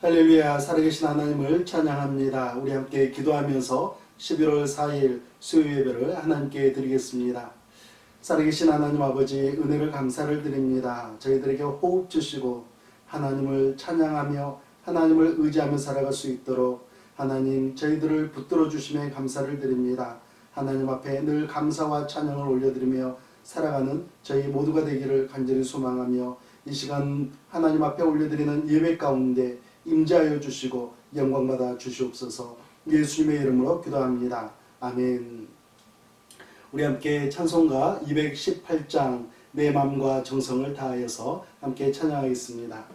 할렐루야, 살아계신 하나님을 찬양합니다. 우리 함께 기도하면서 11월 4일 수요 예배를 하나님께 드리겠습니다. 살아계신 하나님 아버지, 은혜를 감사를 드립니다. 저희들에게 호흡 주시고 하나님을 찬양하며 하나님을 의지하며 살아갈 수 있도록 하나님 저희들을 붙들어 주심에 감사를 드립니다. 하나님 앞에 늘 감사와 찬양을 올려드리며 살아가는 저희 모두가 되기를 간절히 소망하며 이 시간 하나님 앞에 올려드리는 예배 가운데 임재하여 주시고 영광받아 주시옵소서. 예수님의 이름으로 기도합니다. 아멘. 우리 함께 찬송가 218장 내 마음과 정성을 다하여서 함께 찬양하겠습니다.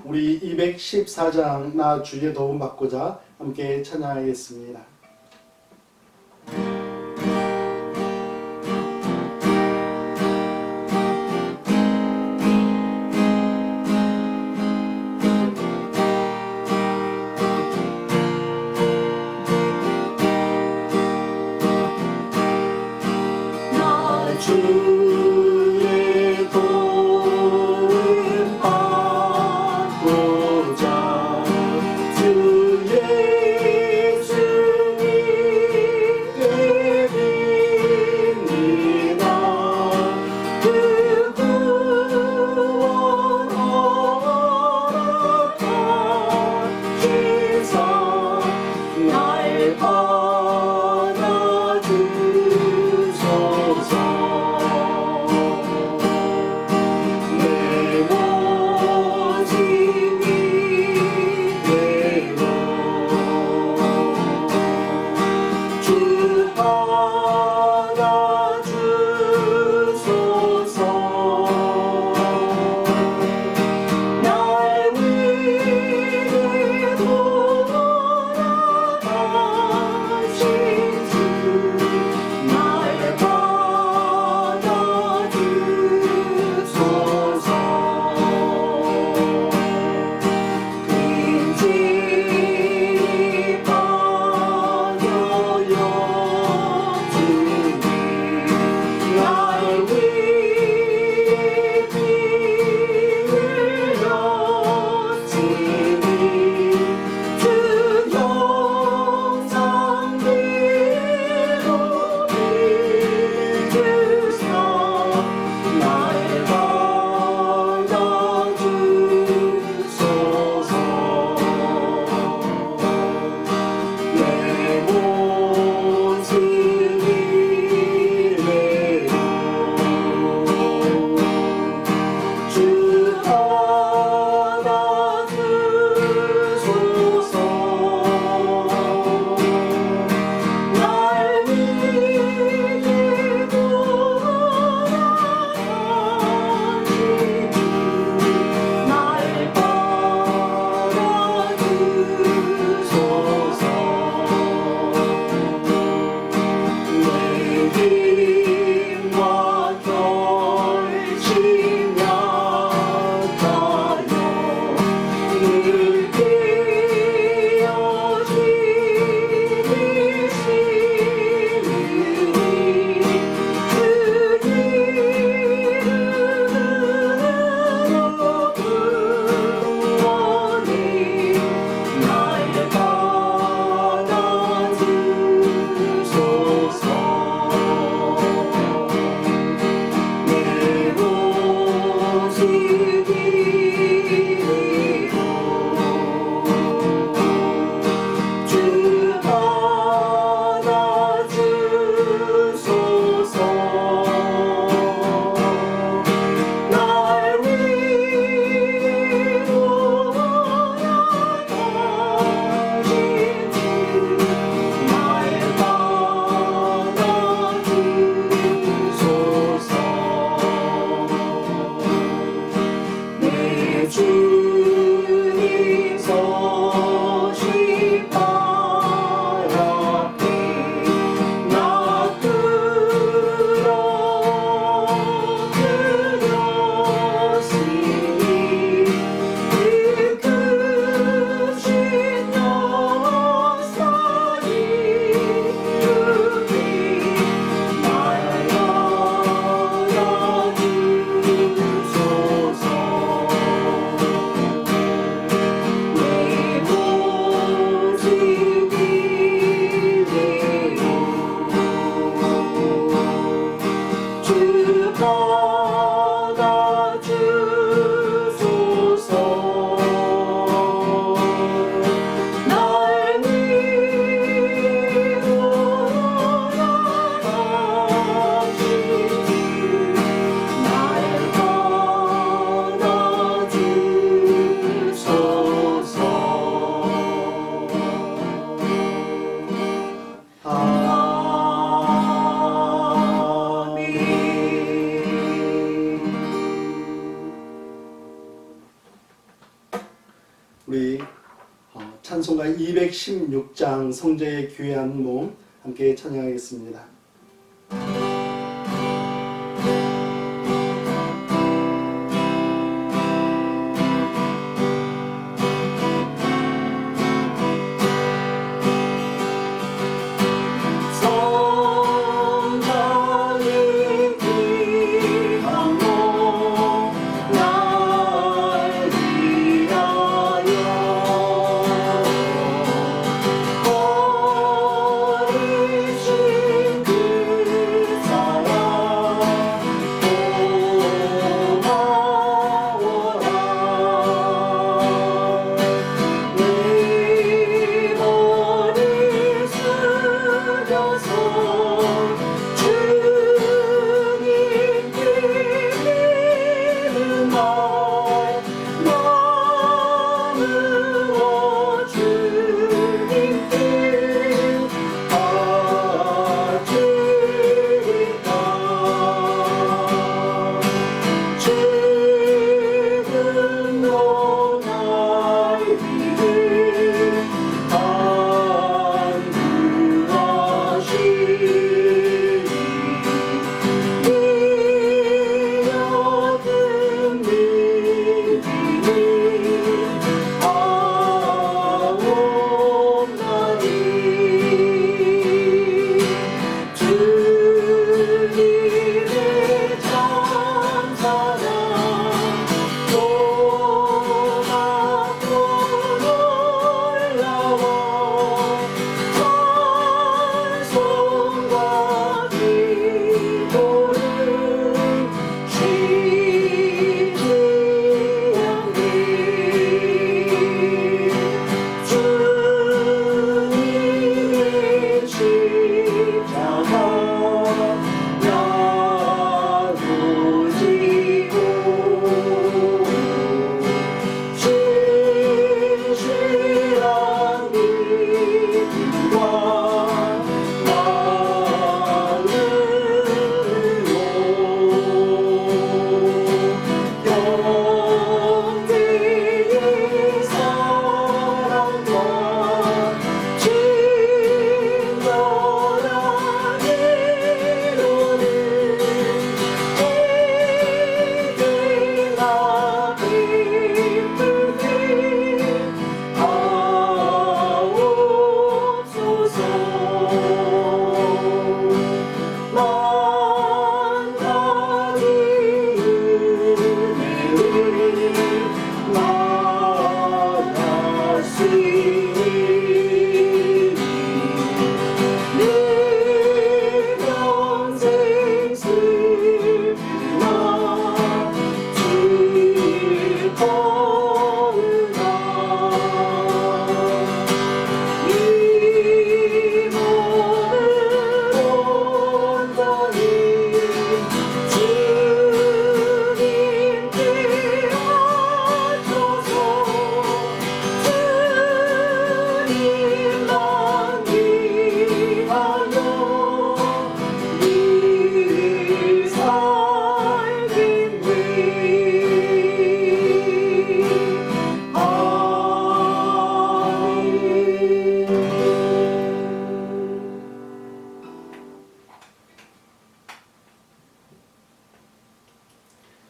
우리 214장 나 주의 도움 받고자 함께 찬양하겠습니다. 주 예수 우리 찬송가 216장 성자의 귀한 몸 함께 찬양하겠습니다.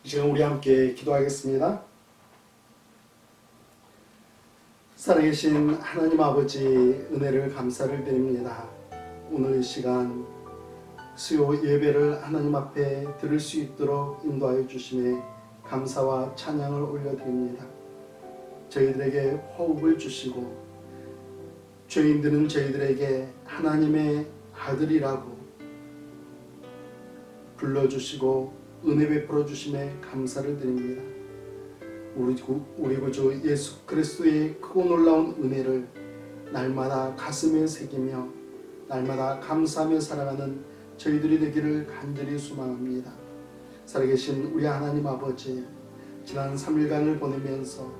지금 우리 함께 기도하겠습니다. 살아계신 하나님 아버지 은혜를 감사를 드립니다. 오늘 이 시간 수요 예배를 하나님 앞에 드릴 수 있도록 인도하여 주심에 감사와 찬양을 올려드립니다. 저희들에게 호흡을 주시고 죄인들은 저희들에게 하나님의 아들이라고 불러주시고 은혜 베풀어 주심에 감사를 드립니다. 우리 구주 예수 그리스도의 크고 놀라운 은혜를 날마다 가슴에 새기며 날마다 감사하며 살아가는 저희들이 되기를 간절히 소망합니다. 살아계신 우리 하나님 아버지, 지난 3일간을 보내면서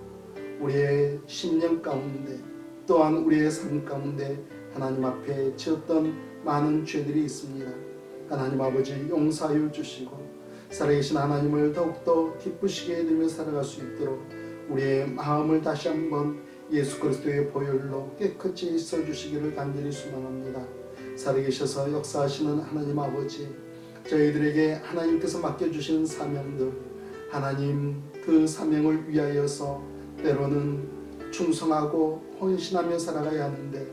우리의 심령 가운데 또한 우리의 삶 가운데 하나님 앞에 지었던 많은 죄들이 있습니다. 하나님 아버지 용서하여 주시고 살아계신 하나님을 더욱더 기쁘시게 해드리며 살아갈 수 있도록 우리의 마음을 다시 한번 예수 그리스도의 보혈로 깨끗이 써주시기를 간절히 소망합니다. 살아계셔서 역사하시는 하나님 아버지, 저희들에게 하나님께서 맡겨주신 사명들, 하나님 그 사명을 위하여서 때로는 충성하고 헌신하며 살아가야 하는데,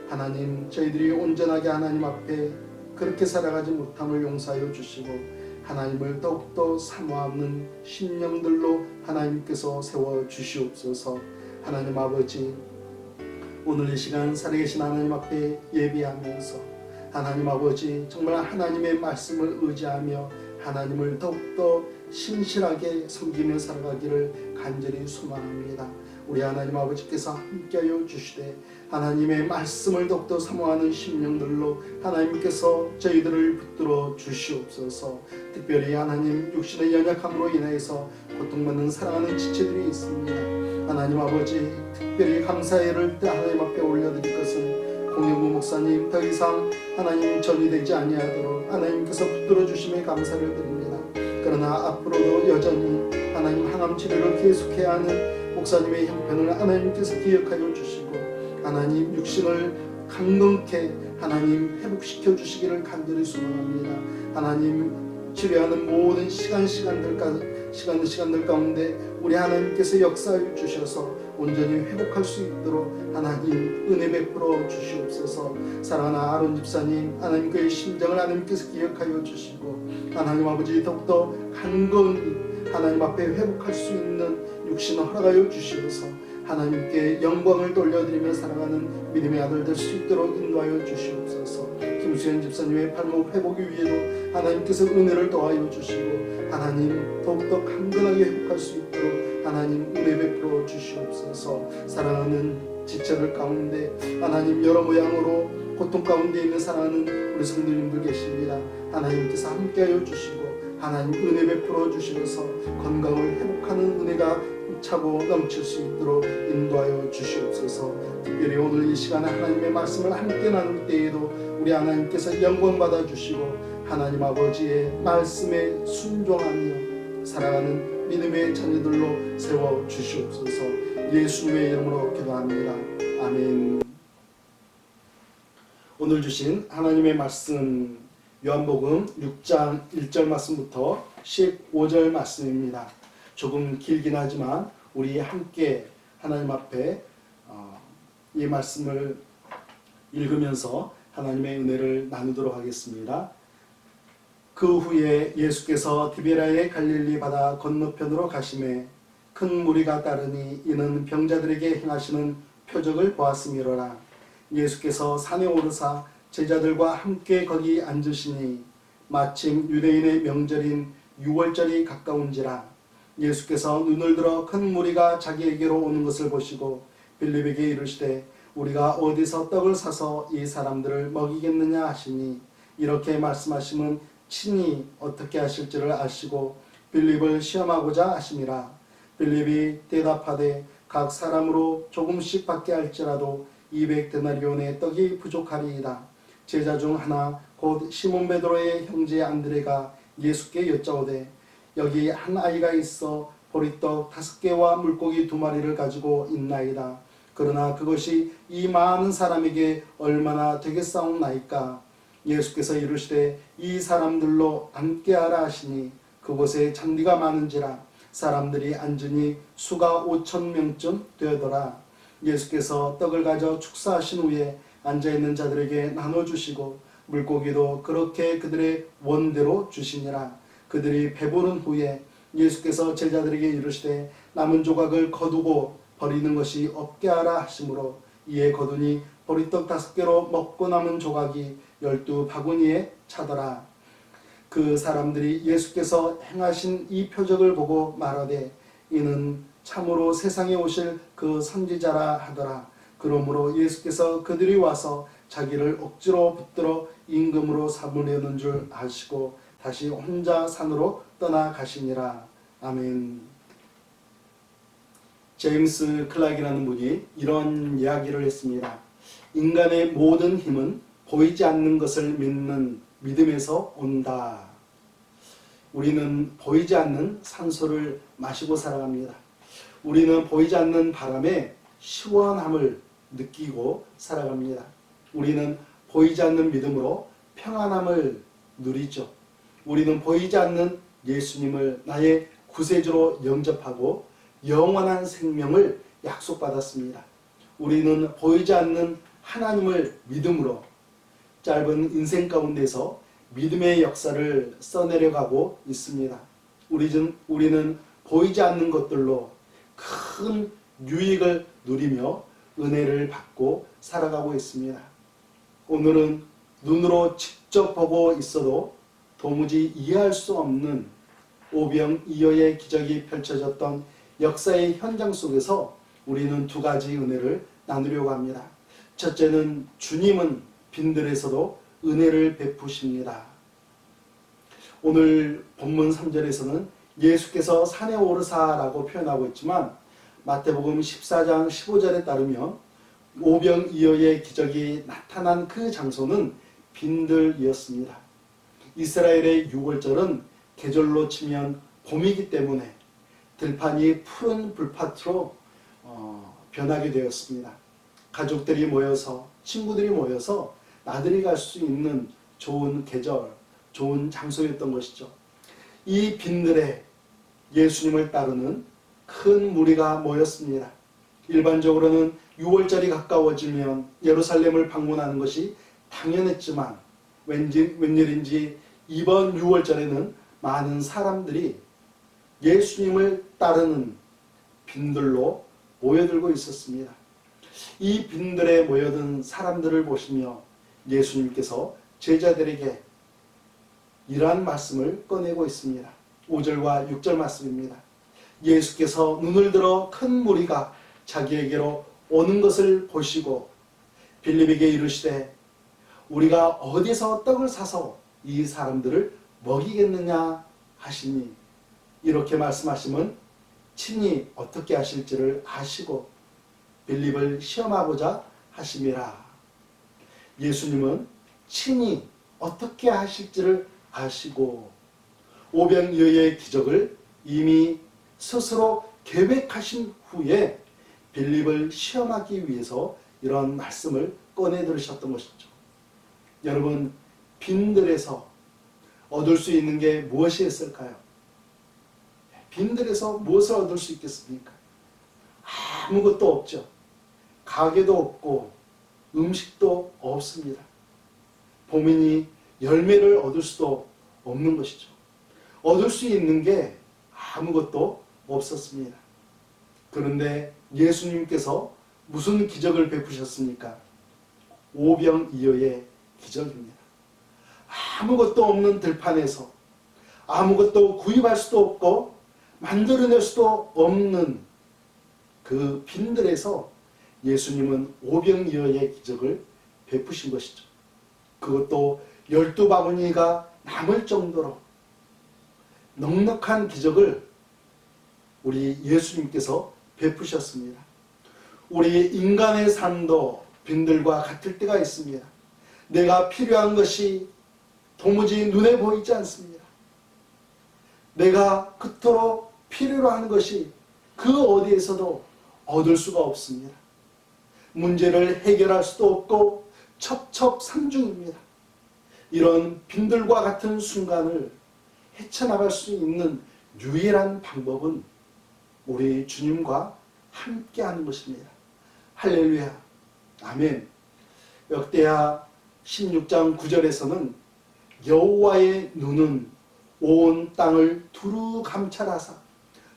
하나님 저희들이 온전하게 하나님 앞에 그렇게 살아가지 못함을 용서하여 주시고 하나님을 더욱더 사모하는 심령들로 하나님께서 세워주시옵소서. 하나님 아버지, 오늘 이 시간 살아계신 하나님 앞에 예배하면서 하나님 아버지 정말 하나님의 말씀을 의지하며 하나님을 더욱더 신실하게 섬기며 살아가기를 간절히 소망합니다. 우리 하나님 아버지께서 함께하여 주시되 하나님의 말씀을 더욱더 사모하는 심령들로 하나님께서 저희들을 붙들어 주시옵소서. 특별히 하나님 육신의 연약함으로 인해서 고통받는 사랑하는 지체들이 있습니다. 하나님 아버지, 특별히 감사의를 하나님 앞에 올려드릴 것은 공영구 목사님 더 이상 하나님 전이 되지 아니하도록 하나님께서 붙들어 주심에 감사를 드립니다. 그러나 앞으로도 여전히 하나님 항암 치료를 계속해야 하는 목사님의 형편을 하나님께서 기억하여 주시고 하나님 육신을 강건케 하나님 회복시켜 주시기를 간절히 소망합니다. 하나님 치료하는 모든 시간들 가운데 우리 하나님께서 역사해 주셔서 온전히 회복할 수 있도록 하나님 은혜 베풀어 주시옵소서. 사랑하는 아론 집사님, 하나님 그의 심정을 하나님께서 기억하여 주시고 하나님 아버지 더욱더 강건히 하나님 앞에 회복할 수 있는 육신을 허락하여 주시옵소서. 하나님께 영광을 돌려드리며 살아가는 믿음의 아들 될 수 있도록 인도하여 주시옵소서. 김수현 집사님의 발목 회복을 위해도 하나님께서 은혜를 더하여 주시고 하나님 더욱더 강건하게 회복할 수 있도록 하나님 은혜 베풀어 주시옵소서. 사랑하는 지체들 가운데 하나님 여러 모양으로 고통 가운데 있는 사랑하는 우리 성도님들 계십니다. 하나님께서 함께하여 주시고 하나님 은혜 베풀어 주시면서 건강을 회복하는 은혜가 차고 넘칠 수 있도록 인도하여 주시옵소서. 특별히 오늘 이 시간에 하나님의 말씀을 함께 나눌 때에도 우리 하나님께서 영광 받아 주시고 하나님 아버지의 말씀에 순종하며 살아가는 믿음의 자녀들로 세워 주시옵소서. 예수님의 이름으로 기도합니다. 아멘. 오늘 주신 하나님의 말씀 요한복음 6장 1절 말씀부터 15절 말씀입니다. 조금 길긴 하지만 우리 함께 하나님 앞에 이 말씀을 읽으면서 하나님의 은혜를 나누도록 하겠습니다. 그 후에 예수께서 디베라의 갈릴리 바다 건너편으로 가시매 큰 무리가 따르니 이는 병자들에게 행하시는 표적을 보았음이로라. 예수께서 산에 오르사 제자들과 함께 거기 앉으시니 마침 유대인의 명절인 유월절이 가까운지라. 예수께서 눈을 들어 큰 무리가 자기에게로 오는 것을 보시고 빌립에게 이르시되 우리가 어디서 떡을 사서 이 사람들을 먹이겠느냐 하시니 이렇게 말씀하심은 친히 어떻게 하실지를 아시고 빌립을 시험하고자 하심이라. 빌립이 대답하되 각 사람으로 조금씩 받게 할지라도 200데나리온의 떡이 부족하리이다. 제자 중 하나 곧 시몬 베드로의 형제 안드레가 예수께 여짜오되 여기 한 아이가 있어 보리떡 5개와 물고기 2마리를 가지고 있나이다. 그러나 그것이 이 많은 사람에게 얼마나 되겠사옵나이까. 예수께서 이르시되 이 사람들로 앉게하라 하시니 그곳에 잔디가 많은지라. 사람들이 앉으니 수가 5,000명쯤 되더라. 예수께서 떡을 가져 축사하신 후에 앉아있는 자들에게 나눠주시고 물고기도 그렇게 그들의 원대로 주시니라. 그들이 배부른 후에 예수께서 제자들에게 이르시되 남은 조각을 거두고 버리는 것이 없게 하라 하시므로 이에 거두니 보리떡 5개로 먹고 남은 조각이 12바구니에 차더라. 그 사람들이 예수께서 행하신 이 표적을 보고 말하되 이는 참으로 세상에 오실 그 선지자라 하더라. 그러므로 예수께서 그들이 와서 자기를 억지로 붙들어 임금으로 삼으려는 줄 아시고 다시 혼자 산으로 떠나가시니라. 아멘. 제임스 클락이라는 분이 이런 이야기를 했습니다. 인간의 모든 힘은 보이지 않는 것을 믿는 믿음에서 온다. 우리는 보이지 않는 산소를 마시고 살아갑니다. 우리는 보이지 않는 바람에 시원함을 느끼고 살아갑니다. 우리는 보이지 않는 믿음으로 평안함을 누리죠. 우리는 보이지 않는 예수님을 나의 구세주로 영접하고 영원한 생명을 약속받았습니다. 우리는 보이지 않는 하나님을 믿음으로 짧은 인생 가운데서 믿음의 역사를 써내려가고 있습니다. 우리는 보이지 않는 것들로 큰 유익을 누리며 은혜를 받고 살아가고 있습니다. 오늘은 눈으로 직접 보고 있어도 도무지 이해할 수 없는 오병이어의 기적이 펼쳐졌던 역사의 현장 속에서 우리는 두 가지 은혜를 나누려고 합니다. 첫째는 주님은 빈들에서도 은혜를 베푸십니다. 오늘 본문 3절에서는 예수께서 산에 오르사라고 표현하고 있지만 마태복음 14장 15절에 따르면 오병이어의 기적이 나타난 그 장소는 빈들이었습니다. 이스라엘의 6월절은 계절로 치면 봄이기 때문에 들판이 푸른 불밭으로 변하게 되었습니다. 가족들이 모여서 친구들이 모여서 나들이 갈 수 있는 좋은 계절, 좋은 장소였던 것이죠. 이 빈들에 예수님을 따르는 큰 무리가 모였습니다. 일반적으로는 6월절이 가까워지면 예루살렘을 방문하는 것이 당연했지만 웬일인지 이번 6월절에는 많은 사람들이 예수님을 따르는 빈들로 모여들고 있었습니다. 이 빈들에 모여든 사람들을 보시며 예수님께서 제자들에게 이러한 말씀을 꺼내고 있습니다. 5절과 6절 말씀입니다. 예수께서 눈을 들어 큰 무리가 자기에게로 오는 것을 보시고 빌립에게 이르시되 우리가 어디서 떡을 사서 이 사람들을 먹이겠느냐 하시니 이렇게 말씀하시면 친히 어떻게 하실지를 아시고 빌립을 시험하고자 하심이라. 예수님은 친히 어떻게 하실지를 아시고 오병이어의 기적을 이미 스스로 계획하신 후에 빌립을 시험하기 위해서 이런 말씀을 꺼내 들으셨던 것이죠. 여러분, 빈들에서 얻을 수 있는 게 무엇이 있을까요? 빈들에서 무엇을 얻을 수 있겠습니까? 아무것도 없죠. 가게도 없고 음식도 없습니다. 봄이니 열매를 얻을 수도 없는 것이죠. 얻을 수 있는 게 아무것도 없었습니다. 그런데 예수님께서 무슨 기적을 베푸셨습니까? 오병이어의 기적입니다. 아무것도 없는 들판에서 아무것도 구입할 수도 없고 만들어낼 수도 없는 그 빈들에서 예수님은 오병이어의 기적을 베푸신 것이죠. 그것도 12바구니가 남을 정도로 넉넉한 기적을 우리 예수님께서 베푸셨습니다. 우리 인간의 삶도 빈들과 같을 때가 있습니다. 내가 필요한 것이 도무지 눈에 보이지 않습니다. 내가 그토록 필요로 하는 것이 그 어디에서도 얻을 수가 없습니다. 문제를 해결할 수도 없고 첩첩산중입니다. 이런 빈들과 같은 순간을 헤쳐나갈 수 있는 유일한 방법은 우리 주님과 함께하는 것입니다. 할렐루야, 아멘. 역대하 16장 9절에서는 여호와의 눈은 온 땅을 두루 감찰하사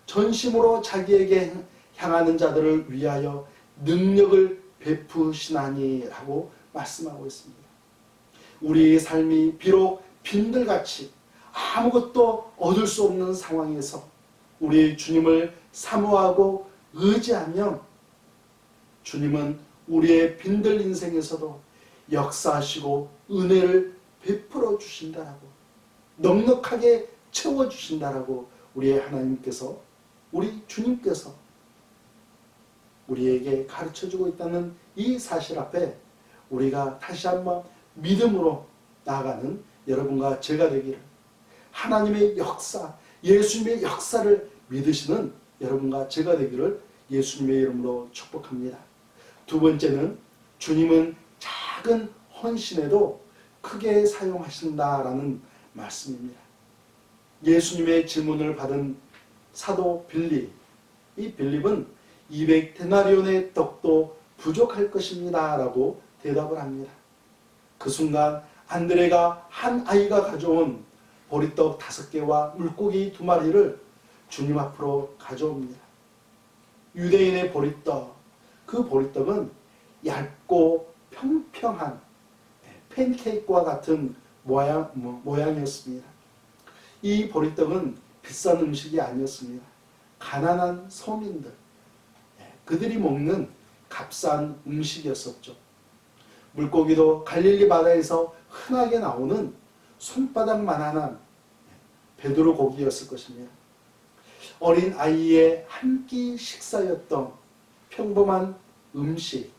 전심으로 자기에게 향하는 자들을 위하여 능력을 베푸시나니라고 말씀하고 있습니다. 우리의 삶이 비록 빈들같이 아무것도 얻을 수 없는 상황에서 우리 주님을 사모하고 의지하면 주님은 우리의 빈들 인생에서도 역사하시고 은혜를 베풀어 주신다라고, 넉넉하게 채워주신다라고 우리의 하나님께서, 우리 주님께서 우리에게 가르쳐주고 있다는 이 사실 앞에 우리가 다시 한번 믿음으로 나아가는 여러분과 제가 되기를, 하나님의 역사, 예수님의 역사를 믿으시는 여러분과 제가 되기를 예수님의 이름으로 축복합니다. 두 번째는 주님은 작은 헌신에도 크게 사용하신다라는 말씀입니다. 예수님의 질문을 받은 사도 빌립, 이 빌립은 200데나리온의 떡도 부족할 것입니다 라고 대답을 합니다. 그 순간 안드레가 한 아이가 가져온 보리떡 5개와 물고기 2마리를 주님 앞으로 가져옵니다. 유대인의 보리떡, 그 보리떡은 얇고 평평한 팬케이크와 같은 모양이었습니다. 이 보리떡은 비싼 음식이 아니었습니다. 가난한 서민들, 그들이 먹는 값싼 음식이었었죠. 물고기도 갈릴리 바다에서 흔하게 나오는 손바닥만한 베드로 고기였을 것입니다. 어린 아이의 한 끼 식사였던 평범한 음식,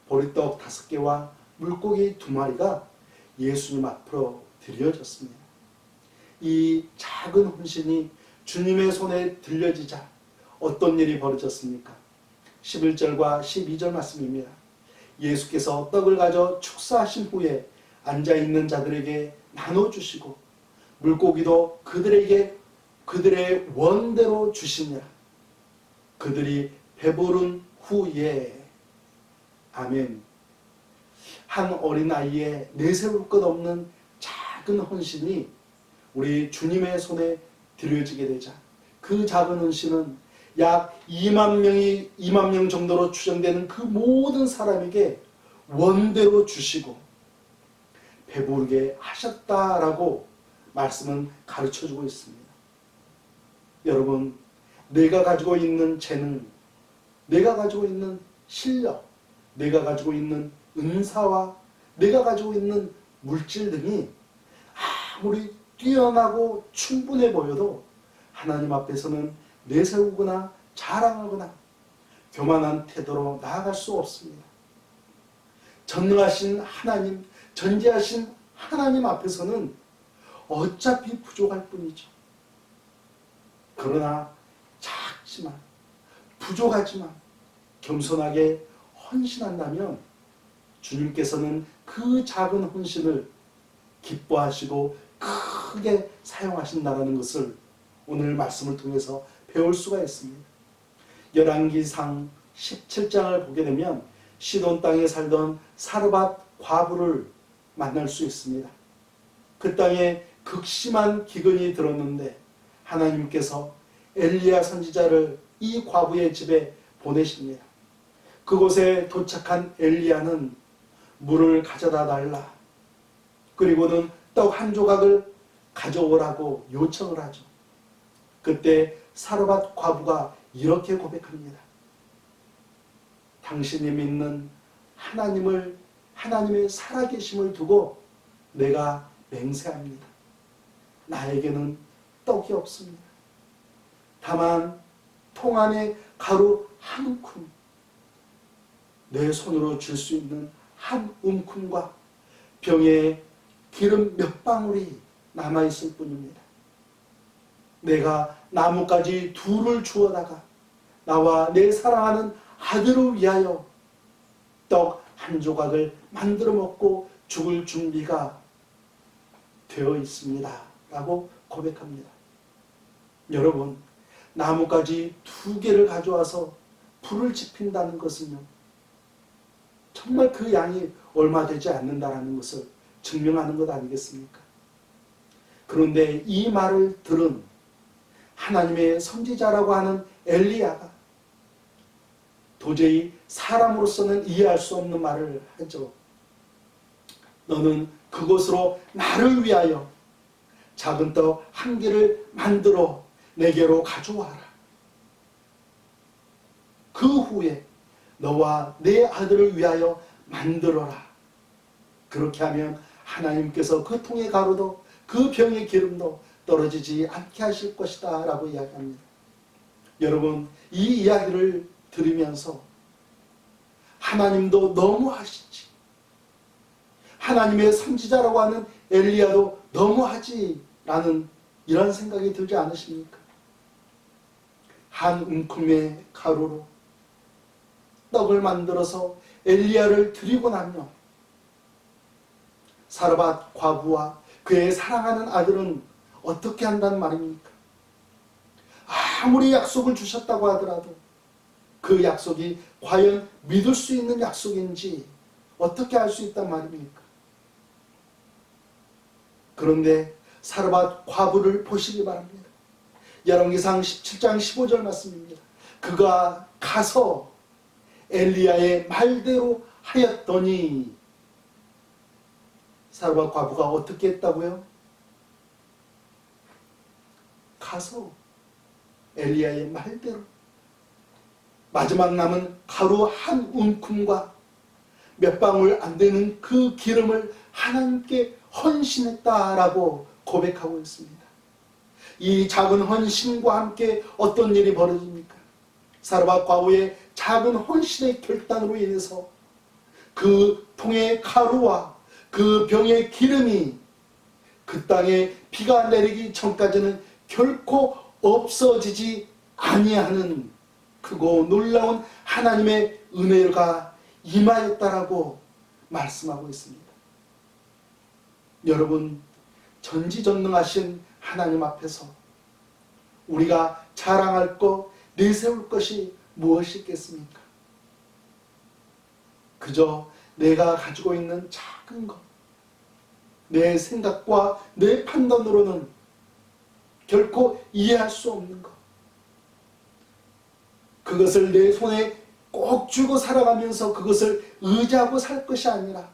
보리떡 5개와 물고기 2마리가 예수님 앞으로 드려졌습니다. 이 작은 헌신이 주님의 손에 들려지자 어떤 일이 벌어졌습니까? 11절과 12절 말씀입니다. 예수께서 떡을 가져 축사하신 후에 앉아있는 자들에게 나눠주시고 물고기도 그들의 원대로 주시니라. 그들이 배부른 후에 아멘. 한 어린아이의 내세울 것 없는 작은 헌신이 우리 주님의 손에 드려지게 되자 그 작은 헌신은 약 2만 명 정도로 추정되는 그 모든 사람에게 원대로 주시고 배부르게 하셨다라고 말씀은 가르쳐주고 있습니다. 여러분, 내가 가지고 있는 재능, 내가 가지고 있는 실력, 내가 가지고 있는 은사와 내가 가지고 있는 물질 등이 아무리 뛰어나고 충분해 보여도 하나님 앞에서는 내세우거나 자랑하거나 교만한 태도로 나아갈 수 없습니다. 전능하신 하나님, 전지하신 하나님 앞에서는 어차피 부족할 뿐이죠. 그러나 작지만 부족하지만 겸손하게 헌신한다면 주님께서는 그 작은 헌신을 기뻐하시고 크게 사용하신다는 것을 오늘 말씀을 통해서 배울 수가 있습니다. 열왕기상 17장을 보게 되면 시돈 땅에 살던 사르밧 과부를 만날 수 있습니다. 그 땅에 극심한 기근이 들었는데 하나님께서 엘리야 선지자를 이 과부의 집에 보내십니다. 그곳에 도착한 엘리야는 물을 가져다 달라, 그리고는 떡 한 조각을 가져오라고 요청을 하죠. 그때 사르밧 과부가 이렇게 고백합니다. 당신이 믿는 하나님의 살아계심을 두고 내가 맹세합니다. 나에게는 떡이 없습니다. 다만 통 안에 가루 한 움큼, 내 손으로 줄 수 있는 한 움큼과 병에 기름 몇 방울이 남아있을 뿐입니다. 내가 나뭇가지 2를 주워다가 나와 내 사랑하는 아들을 위하여 떡 한 조각을 만들어 먹고 죽을 준비가 되어 있습니다 라고 고백합니다. 여러분, 나뭇가지 2개를 가져와서 불을 지핀다는 것은요, 정말 그 양이 얼마 되지 않는다는 것을 증명하는 것 아니겠습니까? 그런데 이 말을 들은 하나님의 선지자라고 하는 엘리야가 도저히 사람으로서는 이해할 수 없는 말을 하죠. 너는 그곳으로 나를 위하여 작은 떡 1개를 만들어 내게로 가져와라. 그 후에 너와 내 아들을 위하여 만들어라. 그렇게 하면 하나님께서 그 통의 가루도 그 병의 기름도 떨어지지 않게 하실 것이다 라고 이야기합니다. 여러분, 이 이야기를 들으면서 하나님도 너무하시지, 하나님의 선지자라고 하는 엘리야도 너무하지 라는 이런 생각이 들지 않으십니까? 한 움큼의 가루로 떡을 만들어서 엘리야를 드리고 나며 사르밧 과부와 그의 사랑하는 아들은 어떻게 한단 말입니까? 아무리 약속을 주셨다고 하더라도 그 약속이 과연 믿을 수 있는 약속인지 어떻게 알 수 있단 말입니까? 그런데 사르밧 과부를 보시기 바랍니다. 열왕기상 17장 15절 말씀입니다. 그가 가서 엘리야의 말대로 하였더니 사르밧 과부가 어떻게 했다고요? 가서 엘리야의 말대로 마지막 남은 가루 한 움큼과 몇 방울 안 되는 그 기름을 하나님께 헌신했다라고 고백하고 있습니다. 이 작은 헌신과 함께 어떤 일이 벌어집니까? 사르밧 과부의 작은 헌신의 결단으로 인해서 그 통의 가루와 그 병의 기름이 그 땅에 비가 내리기 전까지는 결코 없어지지 아니하는 크고 놀라운 하나님의 은혜가 임하였다라고 말씀하고 있습니다. 여러분, 전지전능하신 하나님 앞에서 우리가 자랑할 것, 내세울 것이 무엇이 있겠습니까? 그저 내가 가지고 있는 작은 것, 내 생각과 내 판단으로는 결코 이해할 수 없는 것, 그것을 내 손에 꼭 쥐고 살아가면서 그것을 의지하고 살 것이 아니라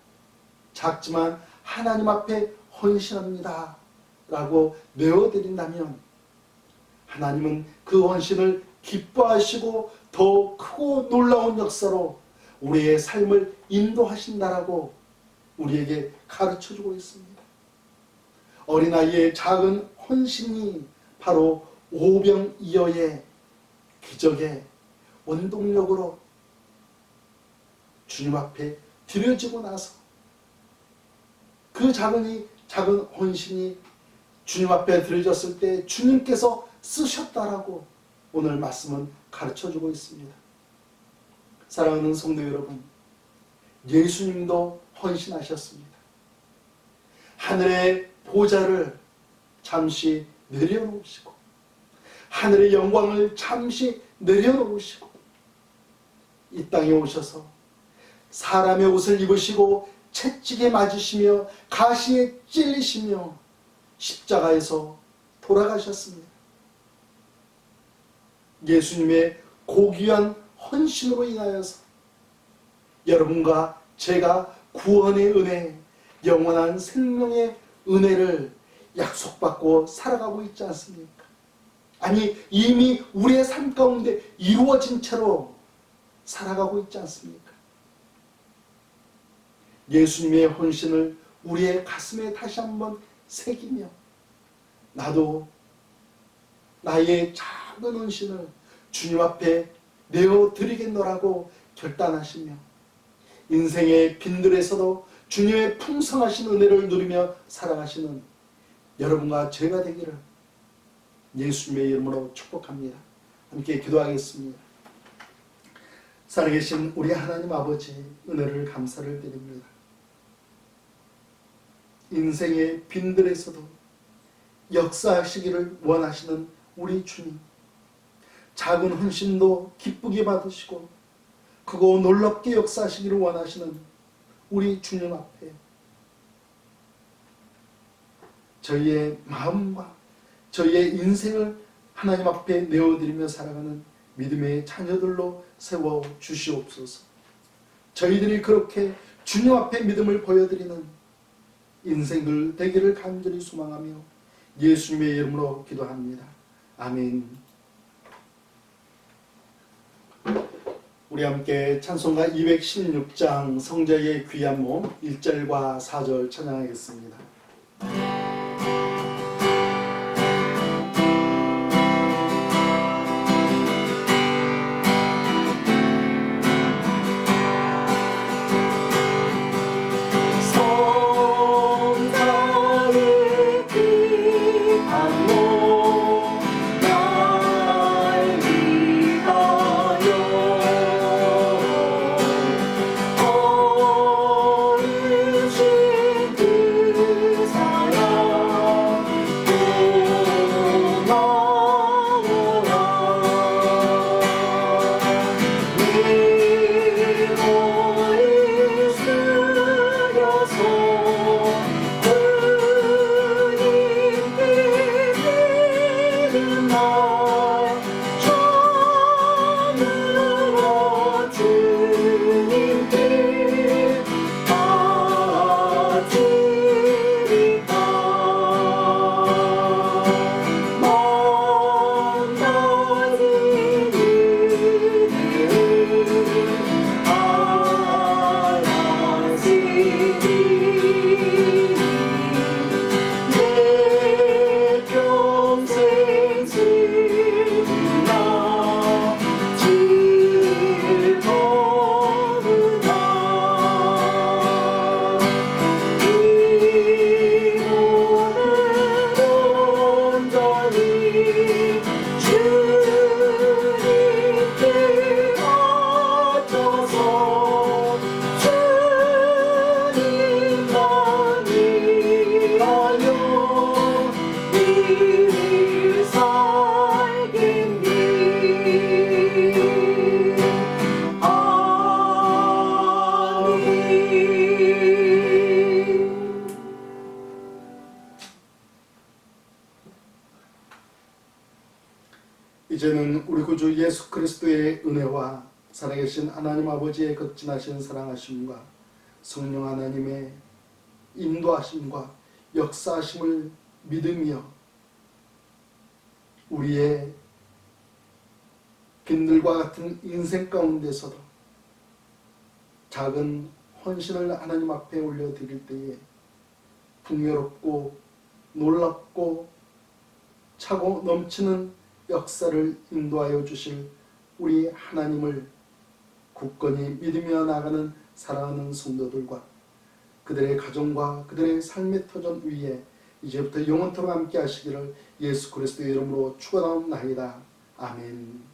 작지만 하나님 앞에 헌신합니다 라고 내어드린다면 하나님은 그 헌신을 기뻐하시고 더 크고 놀라운 역사로 우리의 삶을 인도하신다라고 우리에게 가르쳐주고 있습니다. 어린아이의 작은 헌신이 바로 오병이어의 기적의 원동력으로 주님 앞에 드려지고 나서 그 작은 헌신이 주님 앞에 드려졌을 때 주님께서 쓰셨다라고 오늘 말씀은 가르쳐주고 있습니다. 사랑하는 성도 여러분, 예수님도 헌신하셨습니다. 하늘의 보좌를 잠시 내려놓으시고 하늘의 영광을 잠시 내려놓으시고 이 땅에 오셔서 사람의 옷을 입으시고 채찍에 맞으시며 가시에 찔리시며 십자가에서 돌아가셨습니다. 예수님의 고귀한 헌신으로 인하여서 여러분과 제가 구원의 은혜, 영원한 생명의 은혜를 약속받고 살아가고 있지 않습니까? 아니, 이미 우리의 삶 가운데 이루어진 채로 살아가고 있지 않습니까? 예수님의 헌신을 우리의 가슴에 다시 한번 새기며 나도 나의 작은 헌신을 주님 앞에 내어드리겠노라고 결단하시며 인생의 빈들에서도 주님의 풍성하신 은혜를 누리며 살아가시는 여러분과 제가 되기를 예수님의 이름으로 축복합니다. 함께 기도하겠습니다. 살아계신 우리 하나님 아버지, 은혜를 감사를 드립니다. 인생의 빈들에서도 역사하시기를 원하시는 우리 주님, 작은 헌신도 기쁘게 받으시고 크고 놀랍게 역사하시기를 원하시는 우리 주님 앞에 저희의 마음과 저희의 인생을 하나님 앞에 내어드리며 살아가는 믿음의 자녀들로 세워 주시옵소서. 저희들이 그렇게 주님 앞에 믿음을 보여드리는 인생들 되기를 간절히 소망하며 예수님의 이름으로 기도합니다. 아멘. 우리 함께 찬송가 216장 성자의 귀한 몸 1절과 4절 찬양하겠습니다. 성자의 귀한 몸 날 그리스도의 은혜와 살아계신 하나님 아버지의 극진하신 사랑하심과 성령 하나님의 인도하심과 역사하심을 믿으며 우리의 빈들과 같은 인생 가운데서도 작은 헌신을 하나님 앞에 올려드릴 때에 풍요롭고 놀랍고 차고 넘치는 역사를 인도하여 주실 우리 하나님을 굳건히 믿으며 나가는 사랑하는 성도들과 그들의 가정과 그들의 삶의 터전 위에 이제부터 영원토록 함께 하시기를 예수 그리스도의 이름으로 축원하옵나이다. 아멘.